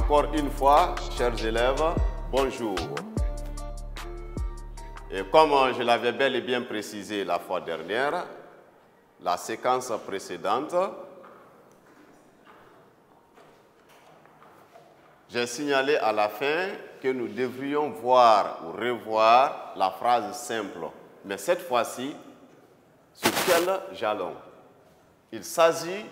Encore une fois, chers élèves, bonjour. Et comme je l'avais bel et bien précisé la fois dernière, la séquence précédente, j'ai signalé à la fin que nous devrions voir ou revoir la phrase simple. Mais cette fois-ci, sur quel jalon? Il s'agit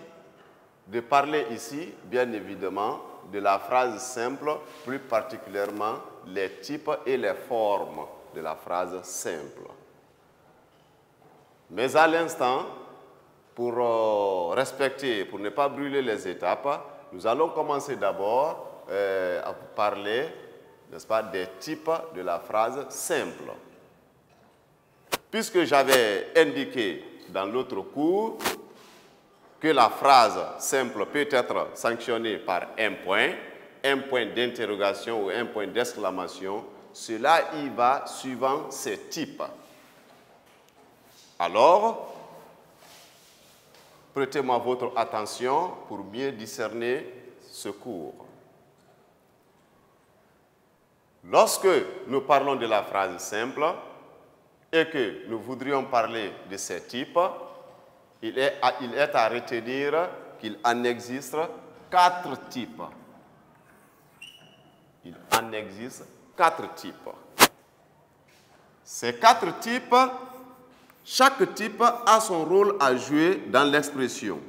de parler ici, bien évidemment, de la phrase simple, plus particulièrement les types et les formes de la phrase simple. Mais à l'instant, pour respecter, pour ne pas brûler les étapes, nous allons commencer d'abord à vous parler, n'est-ce pas, des types de la phrase simple. Puisque j'avais indiqué dans l'autre cours que la phrase simple peut être sanctionnée par un point d'interrogation ou un point d'exclamation, cela y va suivant ces types. Alors, prêtez-moi votre attention pour mieux discerner ce cours. Lorsque nous parlons de la phrase simple et que nous voudrions parler de ces types, il est à retenir qu'il en existe 4 types. Il en existe 4 types. Ces 4 types, chaque type a son rôle à jouer dans l'expression.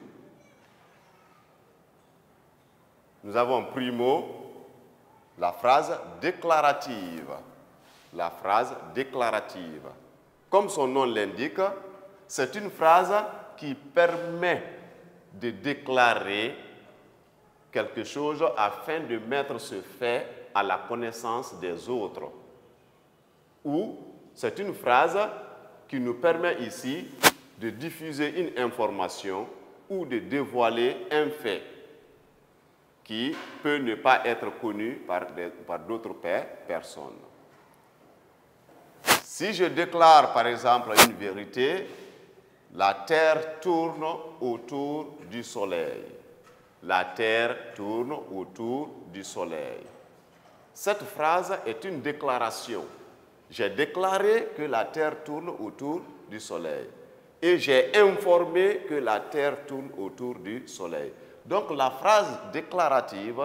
Nous avons primo la phrase déclarative. La phrase déclarative. Comme son nom l'indique, c'est une phrase qui permet de déclarer quelque chose afin de mettre ce fait à la connaissance des autres. Ou c'est une phrase qui nous permet ici de diffuser une information ou de dévoiler un fait qui peut ne pas être connu par d'autres personnes. Si je déclare par exemple une vérité, la terre tourne autour du soleil. La terre tourne autour du soleil. Cette phrase est une déclaration. J'ai déclaré que la terre tourne autour du soleil. Et j'ai informé que la terre tourne autour du soleil. Donc la phrase déclarative,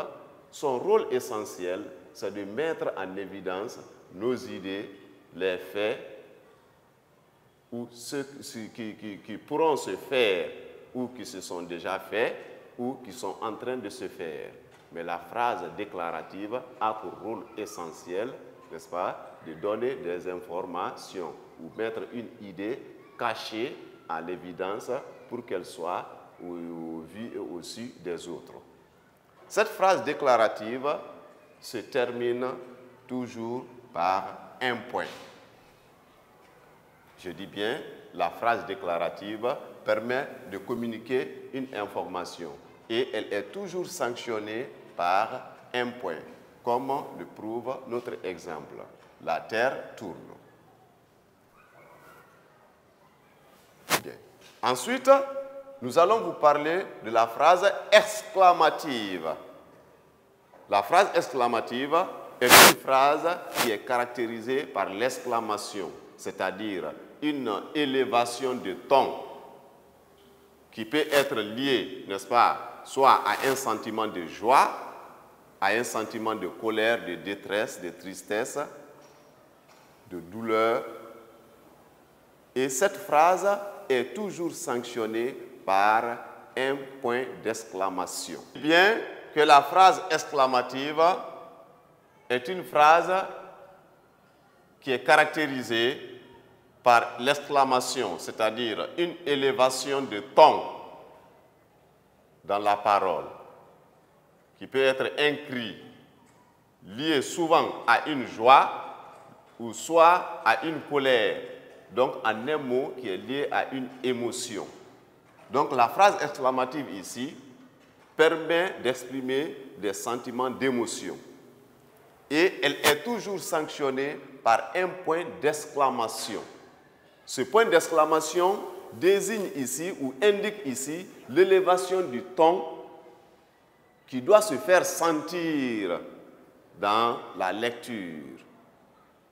son rôle essentiel, c'est de mettre en évidence nos idées, les faits, ou ceux qui pourront se faire, ou qui se sont déjà faits, ou qui sont en train de se faire. Mais la phrase déclarative a pour rôle essentiel, n'est-ce pas, de donner des informations ou mettre une idée cachée à l'évidence pour qu'elle soit vue aussi des autres. Cette phrase déclarative se termine toujours par un point. Je dis bien, la phrase déclarative permet de communiquer une information et elle est toujours sanctionnée par un point, comme le prouve notre exemple. La terre tourne. Bien. Ensuite, nous allons vous parler de la phrase exclamative. La phrase exclamative est une phrase qui est caractérisée par l'exclamation, c'est-à-dire une élévation de ton qui peut être liée, n'est-ce pas, soit à un sentiment de joie, à un sentiment de colère, de détresse, de tristesse, de douleur. Et cette phrase est toujours sanctionnée par un point d'exclamation. Bien que la phrase exclamative est une phrase qui est caractérisée par l'exclamation, c'est-à-dire une élévation de ton dans la parole, qui peut être un cri lié souvent à une joie ou soit à une colère, donc en un mot qui est lié à une émotion. Donc la phrase exclamative ici permet d'exprimer des sentiments d'émotion. Et elle est toujours sanctionnée par un point d'exclamation. Ce point d'exclamation désigne ici ou indique ici l'élévation du ton qui doit se faire sentir dans la lecture.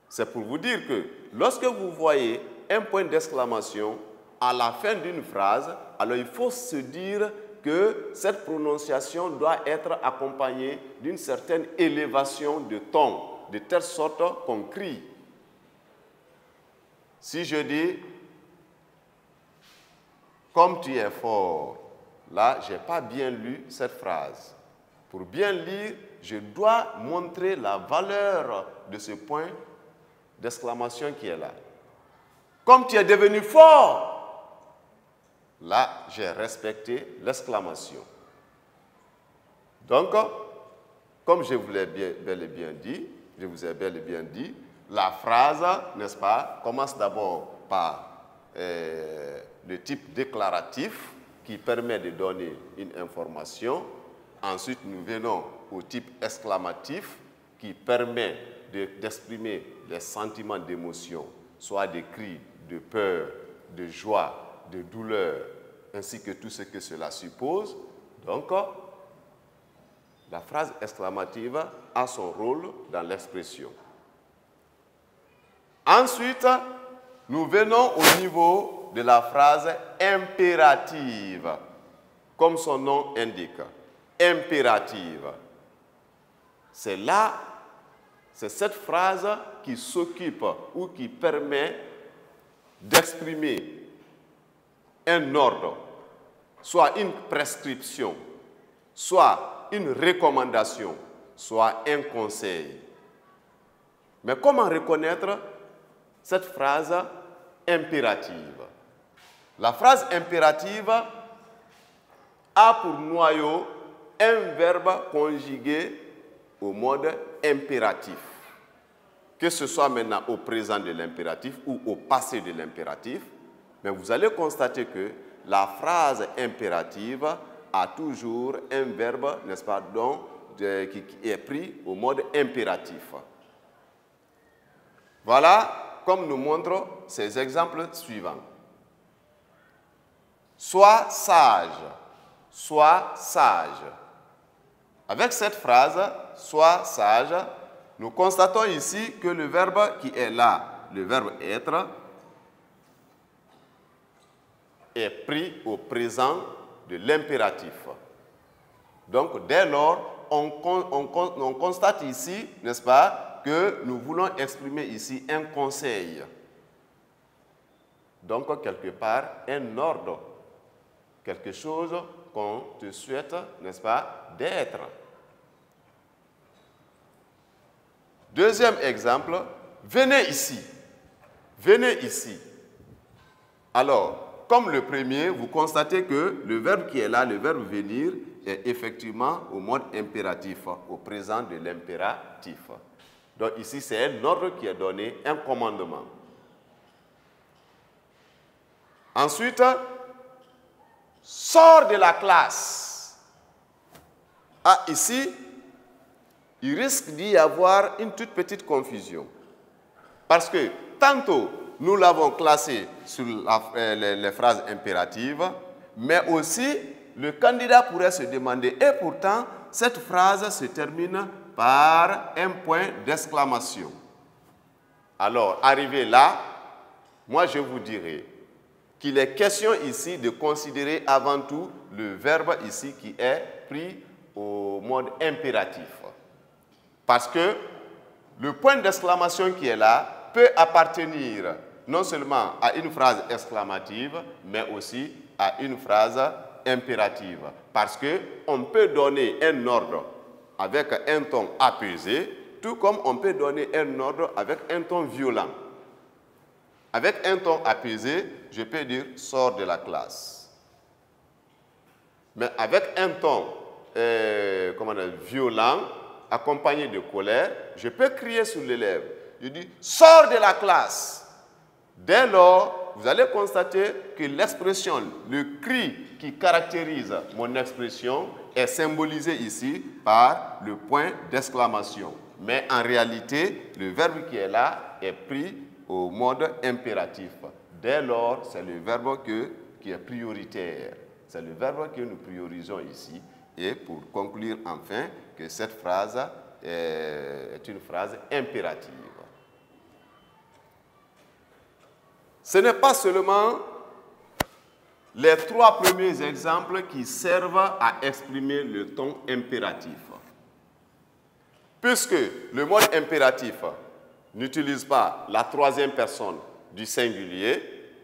C'est pour vous dire que lorsque vous voyez un point d'exclamation à la fin d'une phrase, alors il faut se dire que cette prononciation doit être accompagnée d'une certaine élévation de ton, de telle sorte qu'on crie. Si je dis « comme tu es fort », là, je n'ai pas bien lu cette phrase. Pour bien lire, je dois montrer la valeur de ce point d'exclamation qui est là. Comme tu es devenu fort, là, j'ai respecté l'exclamation. Donc, comme je vous l'ai bel et bien dit, la phrase, n'est-ce pas, commence d'abord par le type déclaratif qui permet de donner une information. Ensuite, nous venons au type exclamatif qui permet d'exprimer les sentiments d'émotion, soit des cris de peur, de joie, de douleur, ainsi que tout ce que cela suppose. Donc, la phrase exclamative a son rôle dans l'expression. Ensuite, nous venons au niveau de la phrase impérative, comme son nom indique. Impérative. C'est cette phrase qui s'occupe ou qui permet d'exprimer un ordre, soit une prescription, soit une recommandation, soit un conseil. Mais comment reconnaître cette phrase impérative? La phrase impérative a pour noyau un verbe conjugué au mode impératif. Que ce soit maintenant au présent de l'impératif ou au passé de l'impératif, mais vous allez constater que la phrase impérative a toujours un verbe, n'est-ce pas, qui est pris au mode impératif. Voilà, comme nous montrent ces exemples suivants. Sois sage, sois sage. Avec cette phrase, sois sage, nous constatons ici que le verbe qui est là, le verbe être, est pris au présent de l'impératif. Donc, dès lors, on constate ici, n'est-ce pas, que nous voulons exprimer ici un conseil. Donc, quelque part, un ordre, quelque chose qu'on te souhaite, n'est-ce pas, d'être. Deuxième exemple, venez ici. Venez ici. Alors, comme le premier, vous constatez que le verbe qui est là, le verbe venir, est effectivement au mode impératif, au présent de l'impératif. Donc ici, c'est un ordre qui est donné, un commandement. Ensuite, sors de la classe. Ah, ici, il risque d'y avoir une toute petite confusion. Parce que tantôt, nous l'avons classé sur les phrases impératives, mais aussi, le candidat pourrait se demander, et pourtant, cette phrase se termine par un point d'exclamation. Alors, arrivé là, moi je vous dirai qu'il est question ici de considérer avant tout le verbe ici qui est pris au mode impératif. Parce que le point d'exclamation qui est là peut appartenir non seulement à une phrase exclamative, mais aussi à une phrase impérative. Parce qu'on peut donner un ordre avec un ton apaisé, tout comme on peut donner un ordre avec un ton violent. Avec un ton apaisé, je peux dire « sors de la classe ». Mais avec un ton violent, accompagné de colère, je peux crier sur l'élève. Je dis « sors de la classe ». Dès lors, vous allez constater que l'expression, le cri qui caractérise mon expression est symbolisé ici par le point d'exclamation. Mais en réalité, le verbe qui est là est pris au mode impératif. Dès lors, c'est le verbe qui est prioritaire. C'est le verbe que nous priorisons ici. Et pour conclure enfin que cette phrase est une phrase impérative. Ce n'est pas seulement les 3 premiers exemples qui servent à exprimer le ton impératif. Puisque le mode impératif n'utilise pas la 3e personne du singulier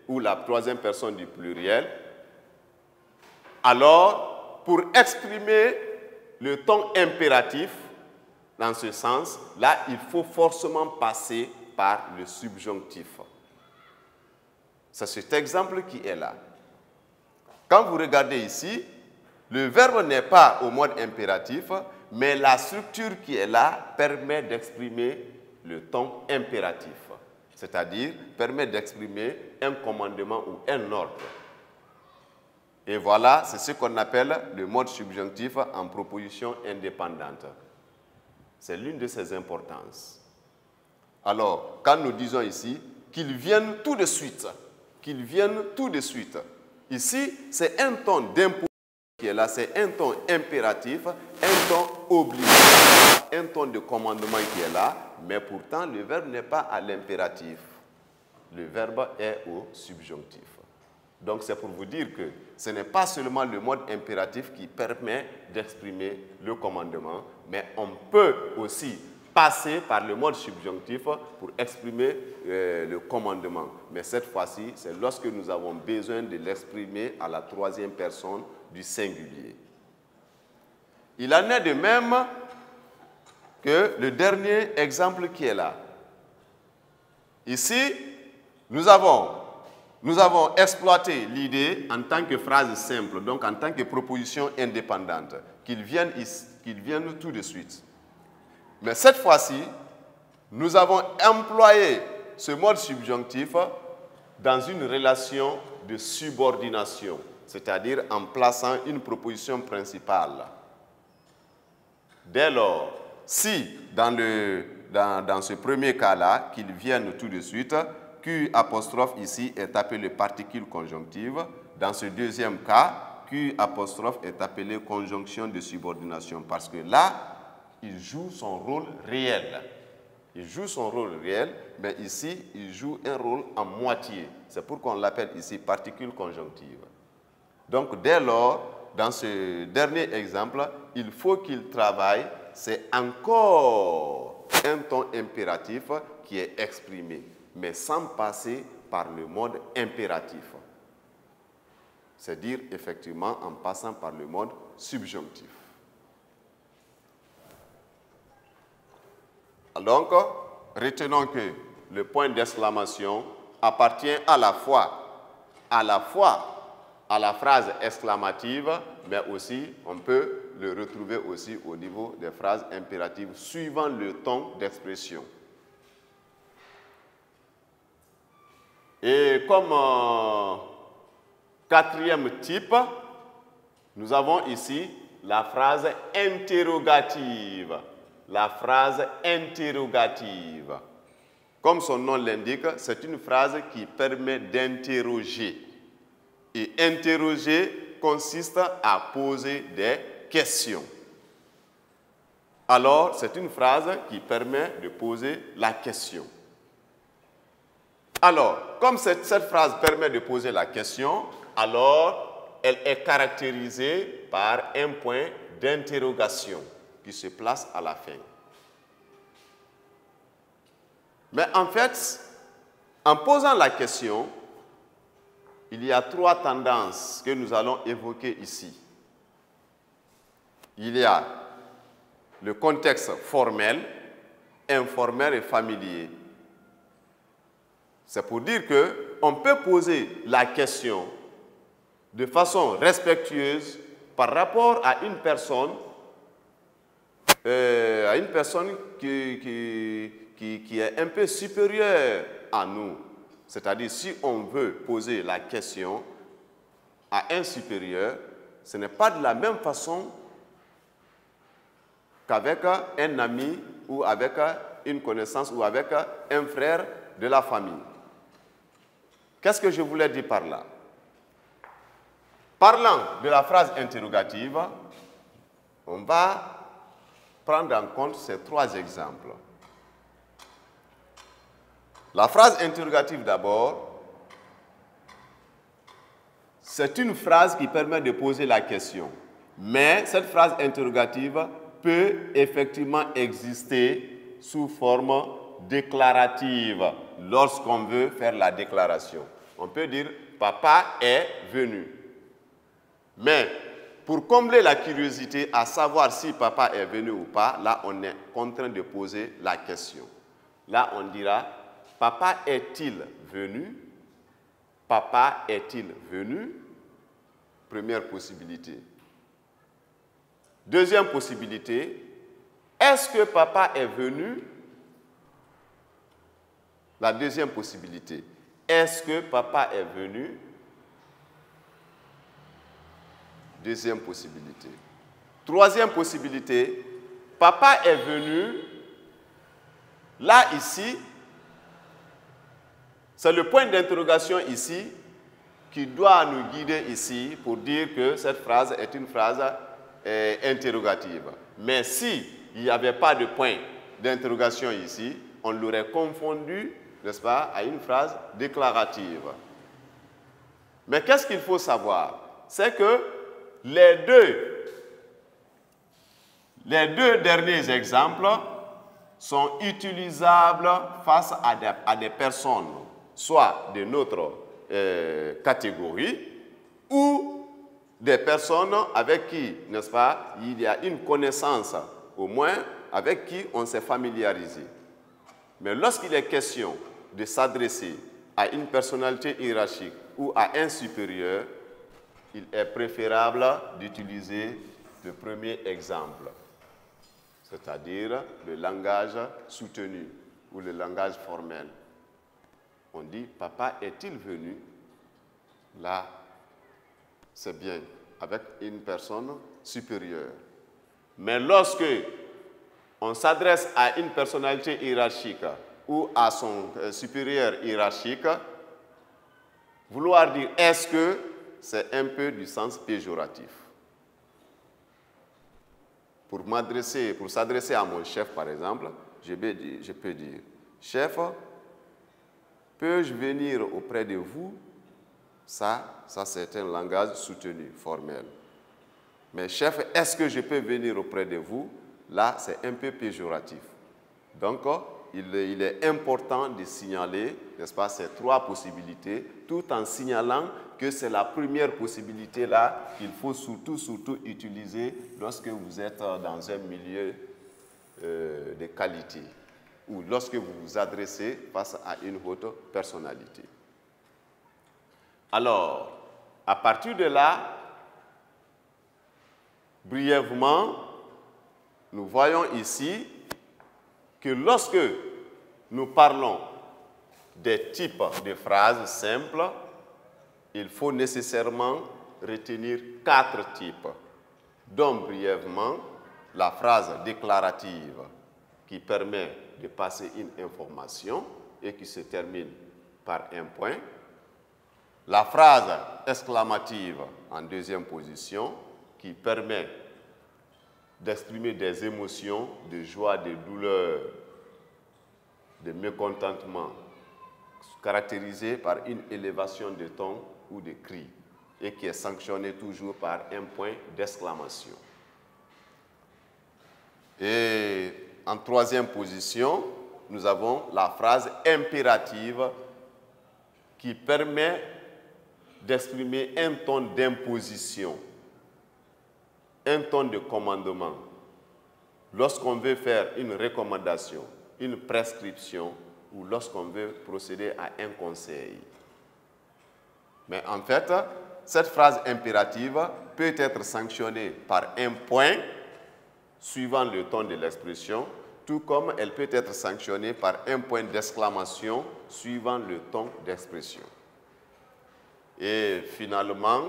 ou la 3e personne du pluriel, alors pour exprimer le ton impératif, dans ce sens, là, il faut forcément passer par le subjonctif. C'est cet exemple qui est là. Quand vous regardez ici, le verbe n'est pas au mode impératif, mais la structure qui est là permet d'exprimer le ton impératif, c'est-à-dire permet d'exprimer un commandement ou un ordre. Et voilà, c'est ce qu'on appelle le mode subjonctif en proposition indépendante. C'est l'une de ses importances. Alors, quand nous disons ici qu'ils viennent tout de suite, ici, c'est un ton d'imposition qui est là, c'est un ton impératif, un ton obligatoire, un ton de commandement qui est là, mais pourtant le verbe n'est pas à l'impératif. Le verbe est au subjonctif. Donc c'est pour vous dire que ce n'est pas seulement le mode impératif qui permet d'exprimer le commandement, mais on peut aussi passer par le mode subjonctif pour exprimer le commandement. Mais cette fois-ci, c'est lorsque nous avons besoin de l'exprimer à la 3e personne du singulier. Il en est de même que le dernier exemple qui est là. Ici, nous avons exploité l'idée en tant que phrase simple, donc en tant que proposition indépendante, qu'ils viennent tout de suite. Mais cette fois-ci, nous avons employé ce mode subjonctif dans une relation de subordination, c'est-à-dire en plaçant une proposition principale. Dès lors, si dans ce premier cas-là, qu'ils viennent tout de suite, Q apostrophe ici est appelé particule conjonctive. Dans ce deuxième cas, Q apostrophe est appelé conjonction de subordination parce que là, il joue son rôle réel. Il joue son rôle réel, mais ici, il joue un rôle en moitié. C'est pourquoi on l'appelle ici particule conjonctive. Donc, dès lors, dans ce dernier exemple, il faut qu'il travaille, c'est encore un ton impératif qui est exprimé, mais sans passer par le mode impératif. C'est-à-dire, effectivement, en passant par le mode subjonctif. Donc, retenons que le point d'exclamation appartient à la fois à la phrase exclamative, mais aussi, on peut le retrouver aussi au niveau des phrases impératives, suivant le ton d'expression. Et comme 4e type, nous avons ici la phrase interrogative. La phrase interrogative. Comme son nom l'indique, c'est une phrase qui permet d'interroger. Et interroger consiste à poser des questions. Alors, c'est une phrase qui permet de poser la question. Alors, comme cette phrase permet de poser la question, alors elle est caractérisée par un point d'interrogation qui se place à la fin. Mais en fait, en posant la question, il y a 3 tendances que nous allons évoquer ici. Il y a le contexte formel, informel et familier. C'est pour dire qu'on peut poser la question de façon respectueuse par rapport à une personne qui est un peu supérieure à nous. C'est-à-dire, si on veut poser la question à un supérieur, ce n'est pas de la même façon qu'avec un ami ou avec une connaissance ou avec un frère de la famille. Qu'est-ce que je voulais dire par là? Parlant de la phrase interrogative, On va prendre en compte ces trois exemples. La phrase interrogative d'abord, c'est une phrase qui permet de poser la question. Mais cette phrase interrogative peut effectivement exister sous forme déclarative lorsqu'on veut faire la déclaration. On peut dire « Papa est venu ». Mais pour combler la curiosité à savoir si papa est venu ou pas, là, on est contraint de poser la question. Là, on dira « Papa est-il venu ?» Papa est-il venu? Première possibilité. Deuxième possibilité, est-ce que papa est venu? La deuxième possibilité, est-ce que papa est venu? Deuxième possibilité. Troisième possibilité, papa est venu. Là, ici, c'est le point d'interrogation ici qui doit nous guider ici pour dire que cette phrase est une phrase interrogative. Mais si il n'y avait pas de point d'interrogation ici, on l'aurait confondu, n'est-ce pas, à une phrase déclarative. Mais qu'est-ce qu'il faut savoir? C'est que les deux derniers exemples sont utilisables face à des personnes, soit de notre catégorie, ou des personnes avec qui, n'est-ce pas, il y a une connaissance, au moins, avec qui on s'est familiarisé. Mais lorsqu'il est question de s'adresser à une personnalité hiérarchique ou à un supérieur, il est préférable d'utiliser le premier exemple, c'est-à-dire le langage soutenu ou le langage formel. On dit « Papa est-il venu ?» Là, c'est bien, avec une personne supérieure. Mais lorsque on s'adresse à une personnalité hiérarchique ou à son supérieur hiérarchique, vouloir dire « est-ce que ?» c'est un peu du sens péjoratif. Pour s'adresser à mon chef, par exemple, je peux dire « Chef, peux-je venir auprès de vous ?» Ça c'est un langage soutenu, formel. Mais chef, est-ce que je peux venir auprès de vous? Là, c'est un peu péjoratif. Donc, il est important de signaler, n'est-ce pas, ces trois possibilités, tout en signalant que c'est la première possibilité là qu'il faut surtout utiliser lorsque vous êtes dans un milieu de qualité ou lorsque vous vous adressez face à une haute personnalité. Alors, à partir de là, brièvement, nous voyons ici que lorsque nous parlons des types de phrases simples, il faut nécessairement retenir 4 types, dont brièvement la phrase déclarative qui permet de passer une information et qui se termine par un point, la phrase exclamative en deuxième position qui permet d'exprimer des émotions de joie, de douleur, de mécontentement, caractérisées par une élévation de ton ou de cri et qui est sanctionnée toujours par un point d'exclamation. Et en troisième position, nous avons la phrase impérative qui permet d'exprimer un ton d'imposition, un ton de commandement. Lorsqu'on veut faire une recommandation, une prescription ou lorsqu'on veut procéder à un conseil. Mais en fait, cette phrase impérative peut être sanctionnée par un point suivant le ton de l'expression, tout comme elle peut être sanctionnée par un point d'exclamation suivant le ton d'expression. Et finalement,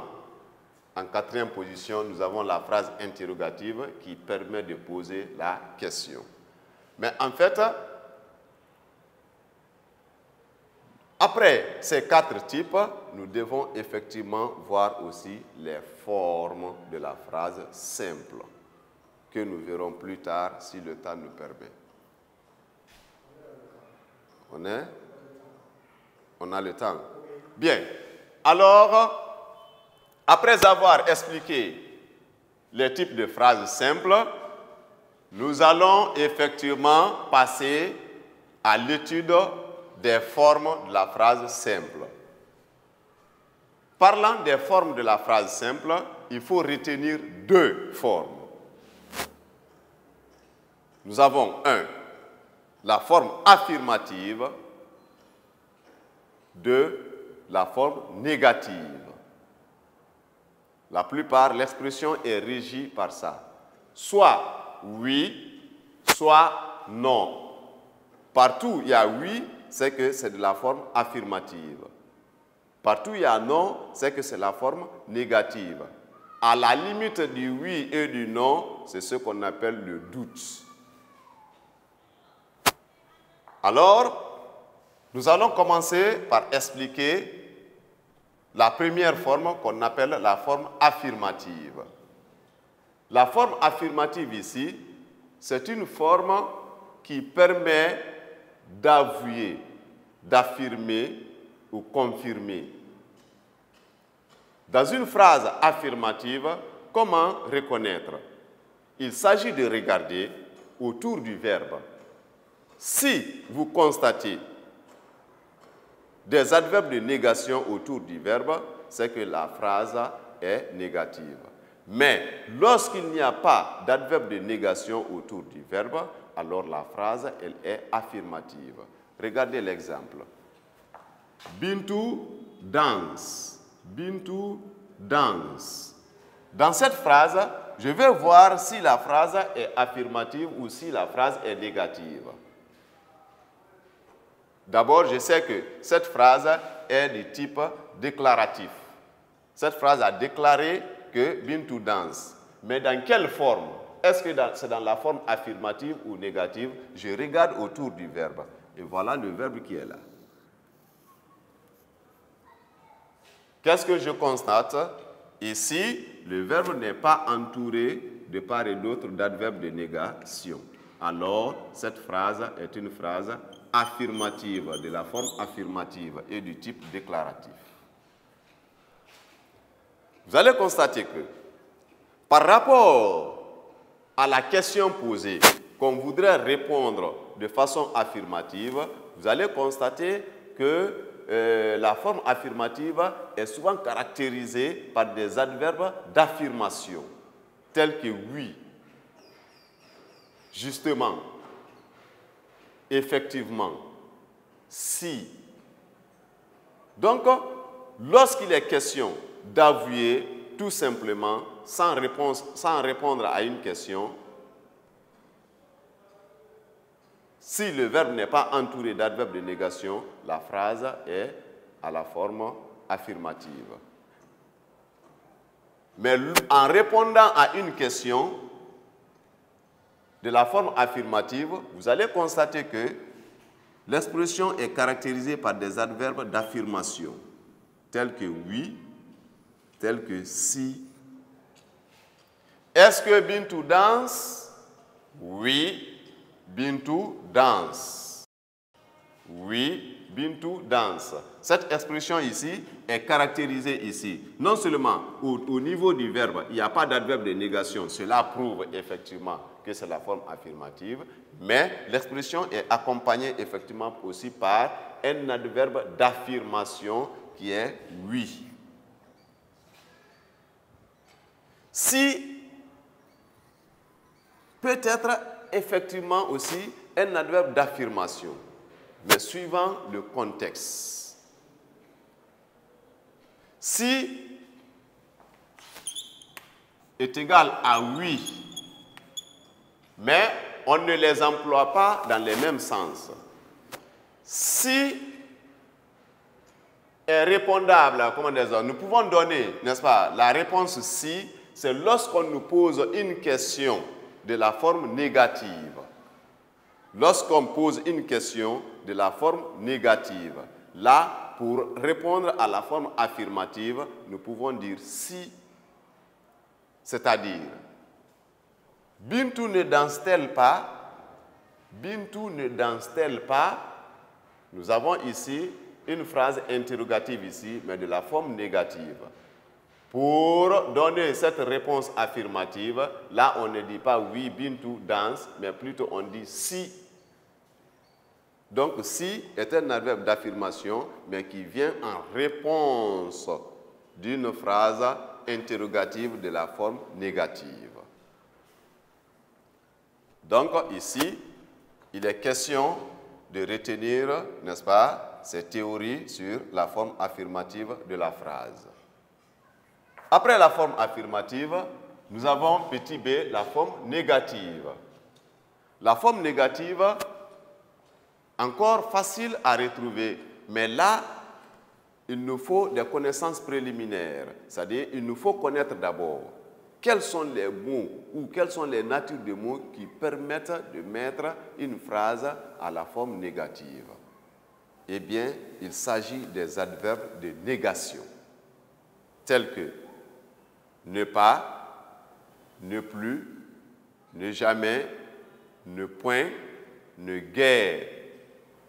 en quatrième position, nous avons la phrase interrogative qui permet de poser la question. Mais en fait, après ces 4 types, nous devons effectivement voir aussi les formes de la phrase simple. que nous verrons plus tard si le temps nous permet. On a le temps. Bien. Alors, après avoir expliqué les types de phrases simples, nous allons effectivement passer à l'étude des formes de la phrase simple. Parlant des formes de la phrase simple, il faut retenir deux formes. Nous avons la forme affirmative, la forme négative. La plupart, l'expression est régie par ça. Soit oui, soit non. Partout où il y a oui, c'est que c'est de la forme affirmative. Partout où il y a non, c'est que c'est la forme négative. À la limite du oui et du non, c'est ce qu'on appelle le doute. Alors, nous allons commencer par expliquer la première forme qu'on appelle la forme affirmative. La forme affirmative ici, c'est une forme qui permet d'avouer, d'affirmer ou confirmer. Dans une phrase affirmative, comment reconnaître? Il s'agit de regarder autour du verbe. Si vous constatez des adverbes de négation autour du verbe, c'est que la phrase est négative. Mais lorsqu'il n'y a pas d'adverbe de négation autour du verbe, alors la phrase, elle est affirmative. Regardez l'exemple. Bintu danse. Bintu danse. Dans cette phrase, je vais voir si la phrase est affirmative ou si la phrase est négative. D'abord, je sais que cette phrase est de type déclaratif. Cette phrase a déclaré que Bintu danse. Mais dans quelle forme? Est-ce que c'est dans la forme affirmative ou négative? Je regarde autour du verbe. Et voilà le verbe qui est là. Qu'est-ce que je constate? Ici, le verbe n'est pas entouré de part et d'autre d'adverbes de négation. Alors, cette phrase est une phrase affirmative, de la forme affirmative et du type déclaratif. Vous allez constater que, par rapport à la question posée, qu'on voudrait répondre de façon affirmative, vous allez constater que la forme affirmative est souvent caractérisée par des adverbes d'affirmation, tels que oui, justement, effectivement, si. Donc, lorsqu'il est question d'avouer tout simplement, sans répondre à une question, si le verbe n'est pas entouré d'adverbes de négation, la phrase est à la forme affirmative. Mais en répondant à une question de la forme affirmative, vous allez constater que l'expression est caractérisée par des adverbes d'affirmation, tels que oui, tels que si. Est-ce que Bintu danse? Oui, Bintu danse. Oui, Bintu danse. Cette expression ici est caractérisée ici. Non seulement au niveau du verbe, il n'y a pas d'adverbe de négation. Cela prouve effectivement que c'est la forme affirmative. Mais l'expression est accompagnée effectivement aussi par un adverbe d'affirmation qui est oui. Si peut être effectivement aussi un adverbe d'affirmation, mais suivant le contexte. Si est égal à oui, mais on ne les emploie pas dans les mêmes sens. Si est répondable, comment dire, nous pouvons donner, n'est-ce pas, la réponse si, c'est lorsqu'on nous pose une question de la forme négative. Lorsqu'on pose une question de la forme négative. Là, pour répondre à la forme affirmative, nous pouvons dire si, c'est-à-dire Bintou ne danse-t-elle pas? Bintou ne danse-t-elle pas? Nous avons ici une phrase interrogative ici, mais de la forme négative. Pour donner cette réponse affirmative, là on ne dit pas oui, Bintou danse, mais plutôt on dit si. Donc si est un adverbe d'affirmation, mais qui vient en réponse d'une phrase interrogative de la forme négative. Donc ici, il est question de retenir, n'est-ce pas, ces théories sur la forme affirmative de la phrase. Après la forme affirmative, nous avons petit b, la forme négative. La forme négative, encore facile à retrouver, mais là, il nous faut des connaissances préliminaires. C'est-à-dire, il nous faut connaître d'abord quels sont les mots ou quelles sont les natures de mots qui permettent de mettre une phrase à la forme négative. Eh bien, il s'agit des adverbes de négation, tels que ne pas, ne plus, ne jamais, ne point, ne guère,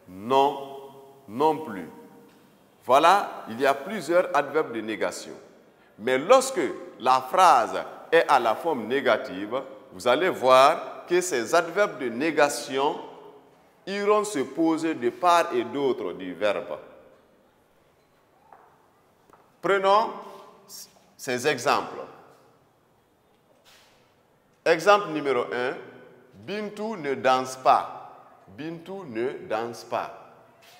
non, non plus. Voilà, il y a plusieurs adverbes de négation. Mais lorsque la phrase est à la forme négative, vous allez voir que ces adverbes de négation iront se poser de part et d'autre du verbe. Prenons ces exemples. Exemple numéro 1, Bintou ne danse pas. Bintou ne danse pas.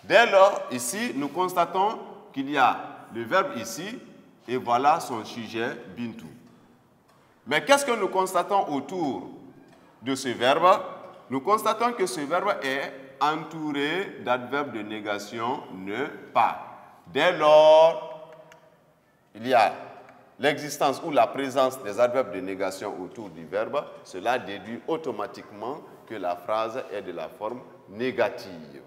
Dès lors, ici, nous constatons qu'il y a le verbe ici, et voilà son sujet, Bintou. Mais qu'est-ce que nous constatons autour de ce verbe? Nous constatons que ce verbe est entouré d'adverbes de négation, ne pas. Dès lors, il y a l'existence ou la présence des adverbes de négation autour du verbe. Cela déduit automatiquement que la phrase est de la forme négative.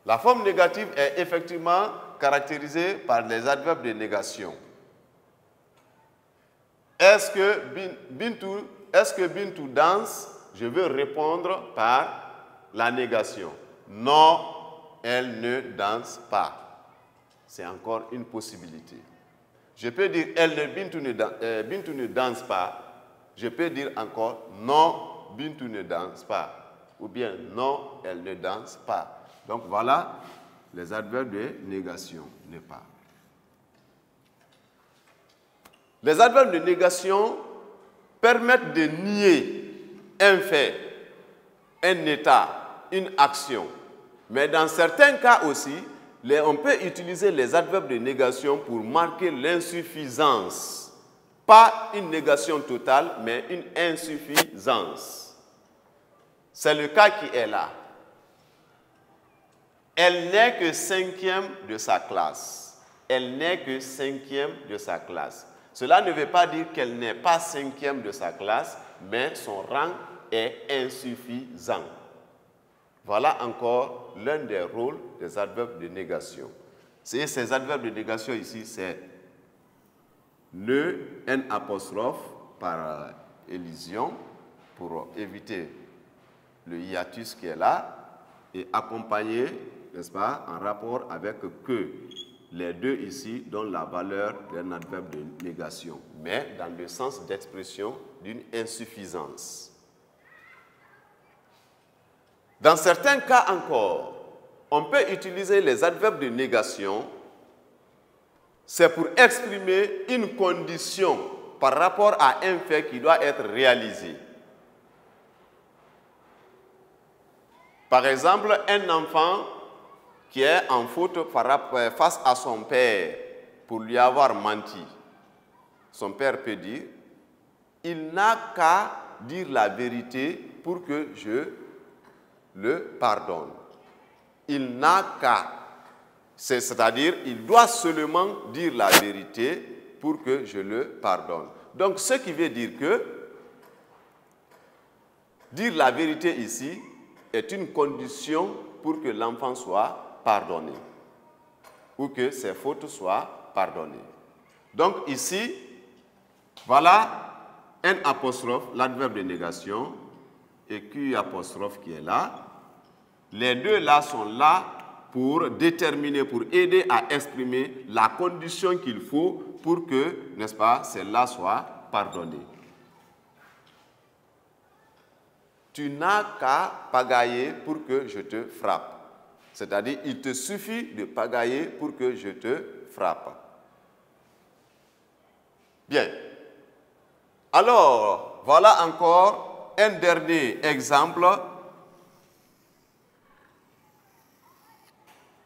La forme négative est effectivement caractérisée par les adverbes de négation. Est-ce que Bintou danse? Je veux répondre par la négation. Non, elle ne danse pas. C'est encore une possibilité. Je peux dire Bintou ne danse pas. Je peux dire encore non, Bintou ne danse pas. Ou bien non, elle ne danse pas. Donc voilà les adverbes de négation, ne pas. Les adverbes de négation permettent de nier un fait, un état, une action. Mais dans certains cas aussi, on peut utiliser les adverbes de négation pour marquer l'insuffisance. Pas une négation totale, mais une insuffisance. C'est le cas qui est là. Elle n'est que cinquième de sa classe. Elle n'est que cinquième de sa classe. Cela ne veut pas dire qu'elle n'est pas cinquième de sa classe, mais son rang est insuffisant. Voilà encore l'un des rôles des adverbes de négation. Ces adverbes de négation ici, c'est le N apostrophe par élision pour éviter le hiatus qui est là et accompagné, n'est-ce pas, en rapport avec que. Les deux ici donnent la valeur d'un adverbe de négation, mais dans le sens d'expression d'une insuffisance. Dans certains cas encore, on peut utiliser les adverbes de négation, c'est pour exprimer une condition par rapport à un fait qui doit être réalisé. Par exemple, un enfant qui est en faute face à son père pour lui avoir menti. Son père peut dire, il n'a qu'à dire la vérité pour que je le pardonne. Il n'a qu'à, c'est-à-dire, il doit seulement dire la vérité pour que je le pardonne. Donc, ce qui veut dire que dire la vérité ici est une condition pour que l'enfant soit pardonné ou que ses fautes soient pardonnées. Donc ici, voilà N apostrophe, l'adverbe de négation, et Q apostrophe qui est là. Les deux là sont là pour déterminer, pour aider à exprimer la condition qu'il faut pour que, n'est-ce pas, celle-là soit pardonnée. Tu n'as qu'à pagailler pour que je te frappe. C'est-à-dire, il te suffit de pagailler pour que je te frappe. Bien. Alors, voilà encore un dernier exemple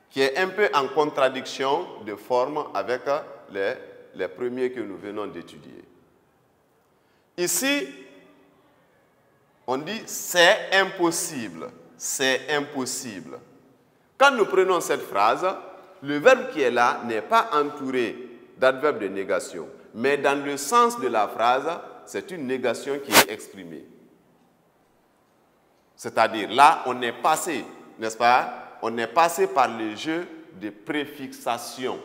qui est un peu en contradiction de forme avec les premiers que nous venons d'étudier. Ici, on dit c'est impossible, c'est impossible. Quand nous prenons cette phrase, le verbe qui est là n'est pas entouré d'adverbe de négation, mais dans le sens de la phrase, c'est une négation qui est exprimée. C'est-à-dire, là, on est passé, n'est-ce pas? On est passé par le jeu de préfixation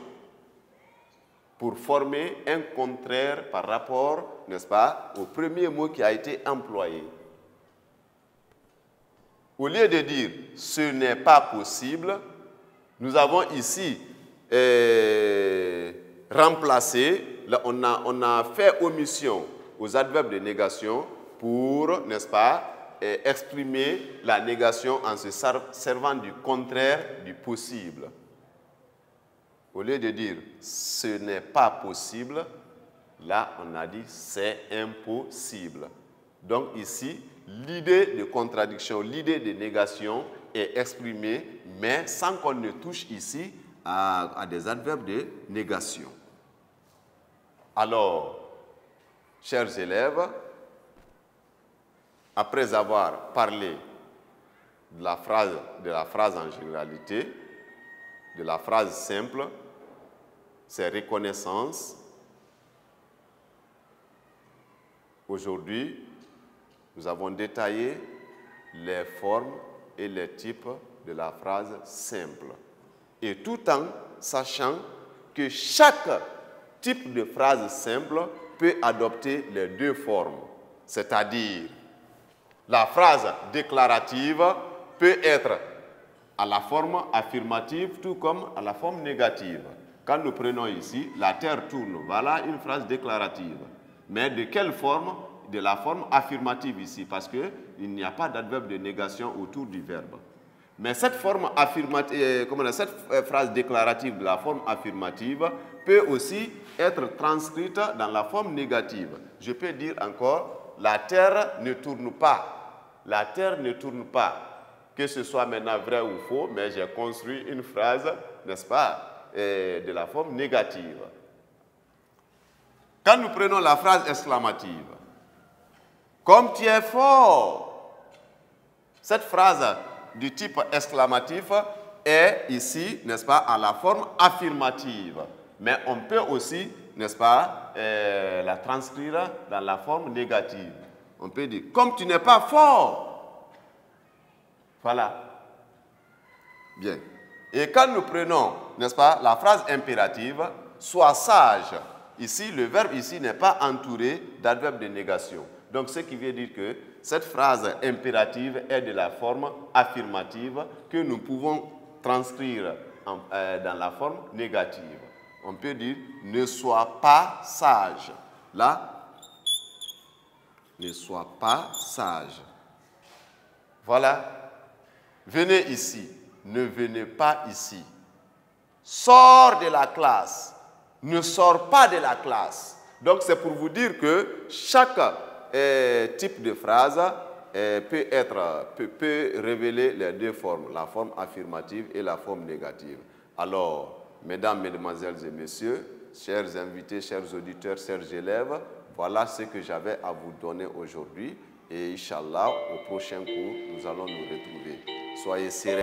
pour former un contraire par rapport, n'est-ce pas, au premier mot qui a été employé. Au lieu de dire « ce n'est pas possible », nous avons ici remplacé, on a fait omission aux adverbes de négation pour, n'est-ce pas, exprimer la négation en se servant du contraire du possible. Au lieu de dire « ce n'est pas possible », là, on a dit « c'est impossible ». Donc ici, l'idée de contradiction, l'idée de négation est exprimée, mais sans qu'on ne touche ici à des adverbes de négation. Alors, chers élèves, après avoir parlé de la phrase en généralité, de la phrase simple, c'est reconnaissance. Aujourd'hui, nous avons détaillé les formes et les types de la phrase simple. Et tout en sachant que chaque type de phrase simple peut adopter les deux formes. C'est-à-dire, la phrase déclarative peut être à la forme affirmative tout comme à la forme négative. Quand nous prenons ici, la terre tourne, voilà une phrase déclarative. Mais de quelle forme? De la forme affirmative ici, parce qu'il n'y a pas d'adverbe de négation autour du verbe. Mais cette forme affirmative, cette phrase déclarative de la forme affirmative peut aussi être transcrite dans la forme négative. Je peux dire encore, la terre ne tourne pas. La terre ne tourne pas. Que ce soit maintenant vrai ou faux, mais j'ai construit une phrase, n'est-ce pas, de la forme négative. Quand nous prenons la phrase exclamative, comme tu es fort, cette phrase du type exclamatif est ici, n'est-ce pas, à la forme affirmative. Mais on peut aussi, n'est-ce pas, la transcrire dans la forme négative. On peut dire, comme tu n'es pas fort. Voilà. Bien. Et quand nous prenons, n'est-ce pas, la phrase impérative, sois sage. Ici, le verbe ici n'est pas entouré d'adverbe de négation. Donc, ce qui veut dire que cette phrase impérative est de la forme affirmative que nous pouvons transcrire dans la forme négative. On peut dire, ne sois pas sage. Là, ne sois pas sage. Voilà. Venez ici. Ne venez pas ici. Sors de la classe. Ne sors pas de la classe. Donc, c'est pour vous dire que chaque type de phrase peut révéler les deux formes, la forme affirmative et la forme négative. Alors, mesdames, mesdemoiselles et messieurs, chers invités, chers auditeurs, chers élèves, voilà ce que j'avais à vous donner aujourd'hui. Et Inch'Allah, au prochain cours, nous allons nous retrouver. Soyez sereins.